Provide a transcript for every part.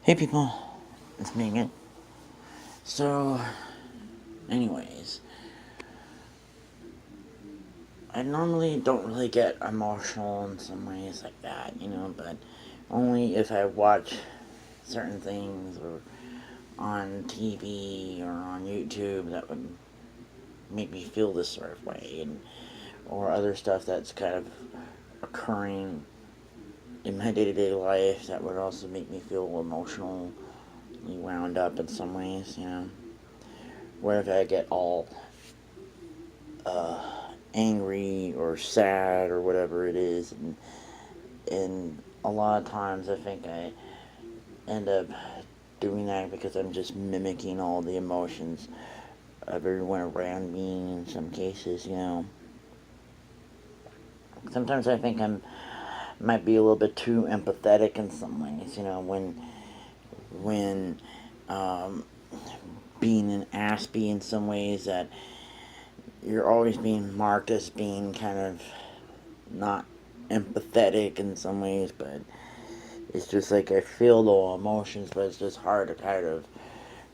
Hey people, it's me again. So, anyways, I normally don't really get emotional in some ways like that, but only if I watch certain things or on TV or on YouTube that would make me feel this sort of way, or other stuff that's kind of occurring in my day to day life that would also make me feel emotionally wound up in some ways. Where if I get all angry or sad or whatever it is, and a lot of times I think I end up doing that because I'm just mimicking all the emotions of everyone around me in some cases. Sometimes I think I'm might be a little bit too empathetic in some ways, when um, being an Aspie in some ways that you're always being marked as being kind of not empathetic in some ways, but it's just like I feel the emotions, but it's just hard to kind of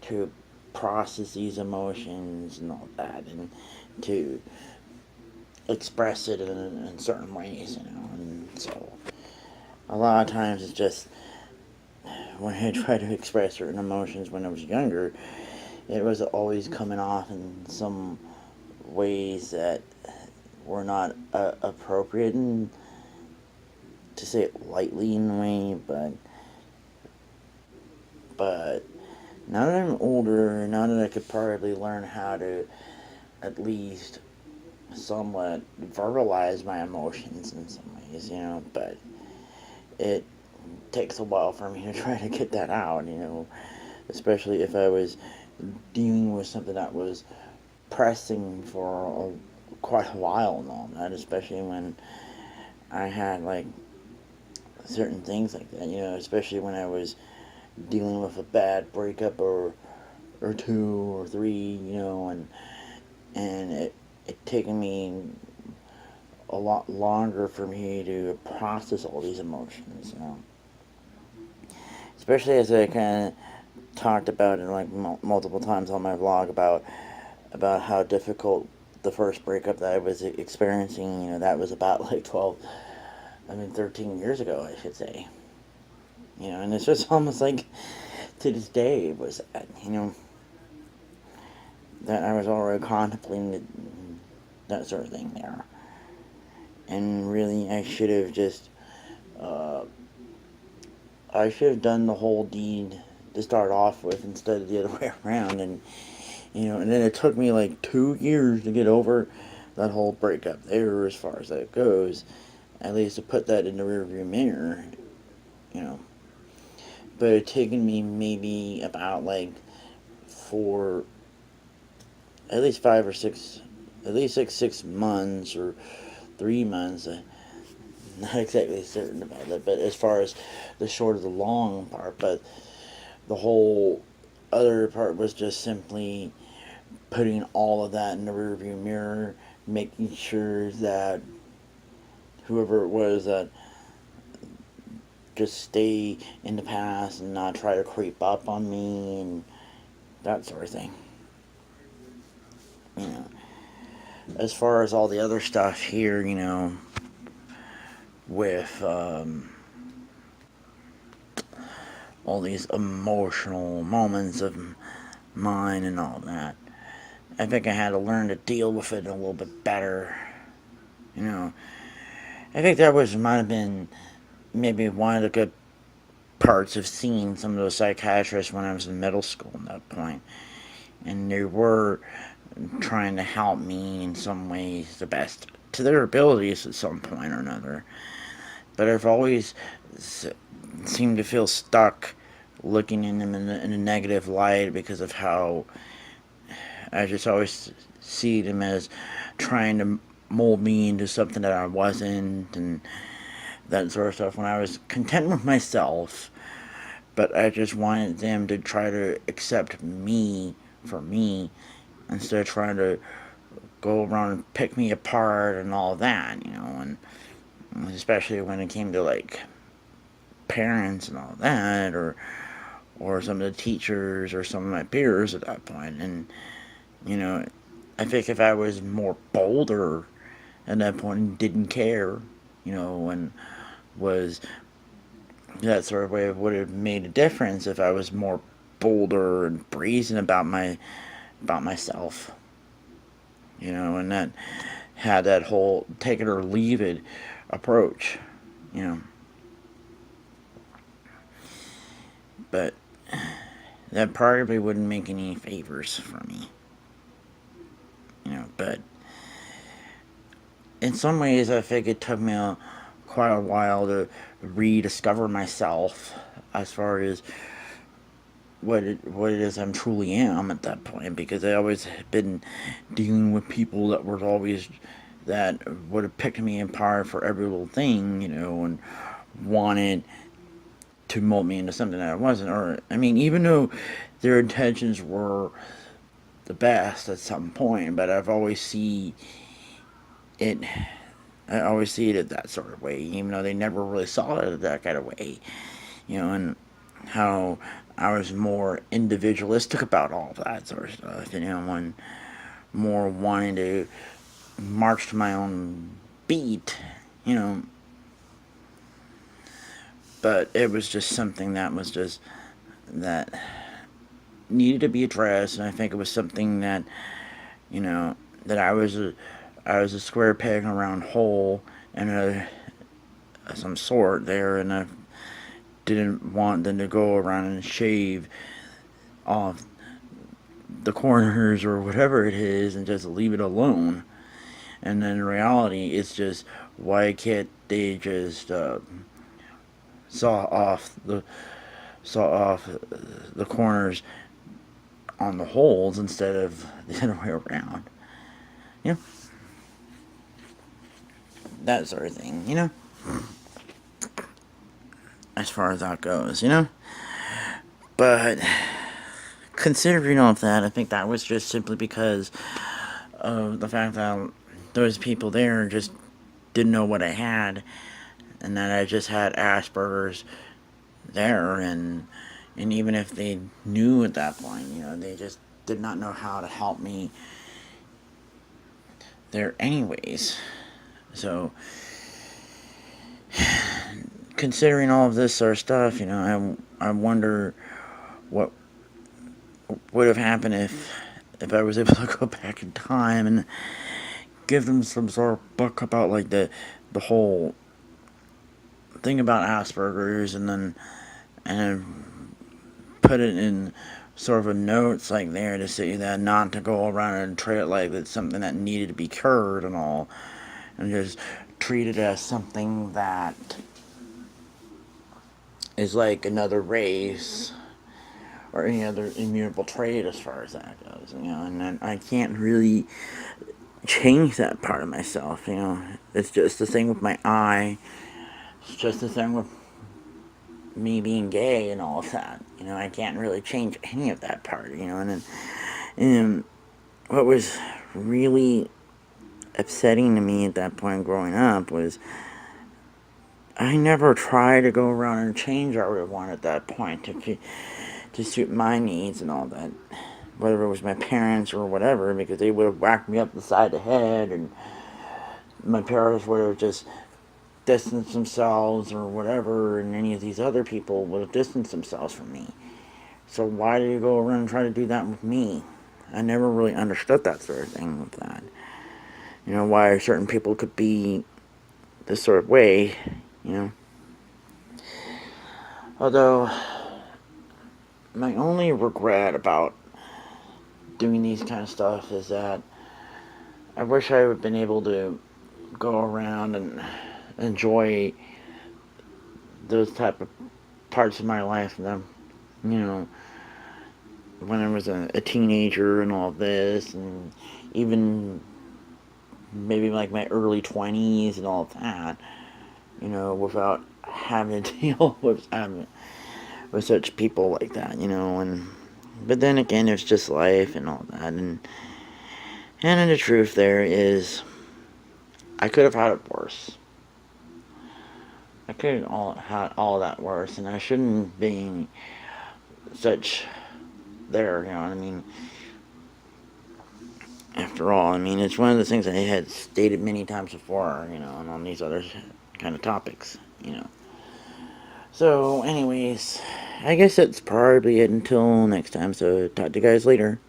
to process these emotions and all that, and to express it in certain ways. And so a lot of times it's just when I try to express certain emotions when I was younger, it was always coming off in some ways that were not appropriate, and to say it lightly in a way, but now that I'm older, now that I could probably learn how to at least somewhat verbalize my emotions in some ways, but it takes a while for me to try to get that out, especially if I was dealing with something that was pressing for quite a while and all that, especially when I had like certain things like that, especially when I was dealing with a bad breakup or two or three, and it taken me a lot longer for me to process all these emotions. Especially as I kind of talked about it like multiple times on my vlog about how difficult the first breakup that I was experiencing. That was about like 13 years ago, I should say. And it's just almost like to this day was that I was already contemplating that sort of thing there. And really, uh, I should have done the whole deed to start off with instead of the other way around. And then it took me like 2 years to get over that whole breakup there, as far as that goes. At least to put that in the rearview you know. But it taken me maybe about like four, at least 5 or 6, at least like 6 months or 3 months. Not exactly certain about it, but as far as the short of the long part, but the whole other part was just simply putting all of that in the rearview mirror, making sure that whoever it was that just stay in the past and not try to creep up on me and that sort of thing. You know, as far as all the other stuff here, with all these emotional moments of mine and all that, I think I had to learn to deal with it a little bit better. You know, I think that might have been maybe one of the good parts of seeing some of those psychiatrists when I was in middle school at that point. And they were trying to help me in some ways the best to their abilities at some point or another. But I've always seemed to feel stuck looking in them in a negative light because of how I just always see them as trying to mold me into something that I wasn't, and that sort of stuff, when I was content with myself, but I just wanted them to try to accept me for me instead of trying to go around and pick me apart and all that, and especially when it came to like parents and all that, or some of the teachers or some of my peers at that point. And, you know, I think if I was more bolder at that point and didn't care, and was that sort of way would have made a difference if I was more bolder and brazen about myself, and that had that whole take it or leave it approach, you know. But that probably wouldn't make any favors for me, but in some ways I think it took me quite a while to rediscover myself as far as what it is I'm truly am at that point, because I always had been dealing with people that were always that would have picked me apart for every little thing, and wanted to mold me into something that I wasn't. Or I mean, even though their intentions were the best at some point, but it. I always see it that sort of way, even though they never really saw it that kind of way, and how I was more individualistic about all that sort of stuff, and more wanting to march to my own beat, you know. But it was just something that needed to be addressed, and I think it was something that, that I was a square peg in a round hole, and some sort there, and I didn't want them to go around and shave off the corners or whatever it is and just leave it alone. And then in reality, it's just, why can't they just saw off the saw off the corners on the holes instead of the other way around? You know, that sort of thing. As far as that goes. But considering all of that, I think that was just simply because of the fact that those people there just didn't know what I had, and that I just had Asperger's there, and even if they knew at that point, they just did not know how to help me there anyways. So considering all of this sort of stuff, I wonder what would have happened if I was able to go back in time and give them some sort of book about like the whole thing about Asperger's, and put it in sort of a notes like there to say that not to go around and treat it like it's something that needed to be cured and all, and just treat it as something that is like another race or any other immutable trait as far as that goes, and then I can't really change that part of myself, It's just the thing with my eye, it's just the thing with me being gay and all of that, I can't really change any of that part, and what was really upsetting to me at that point growing up was I never tried to go around and change everyone at that point to suit my needs and all that, whether it was my parents or whatever, because they would have whacked me up the side of the head, and my parents would have just distanced themselves or whatever, and any of these other people would have distanced themselves from me. So why do you go around and try to do that with me? I never really understood that sort of thing with that. Why certain people could be this sort of way, Although, my only regret about doing these kind of stuff is that I wish I would have been able to go around and enjoy those type of parts of my life, when I was a teenager and all this, and even maybe like my early 20s and all that, without having to deal with such people like that, but then again, it's just life and all that, and the truth there is, I could have had it worse. I could have had all that worse, and I shouldn't be such there, you know what I mean? After all, I mean, it's one of the things I had stated many times before, you know, and on these other kind of topics, you know. So, anyways, I guess that's probably it until next time, so talk to you guys later.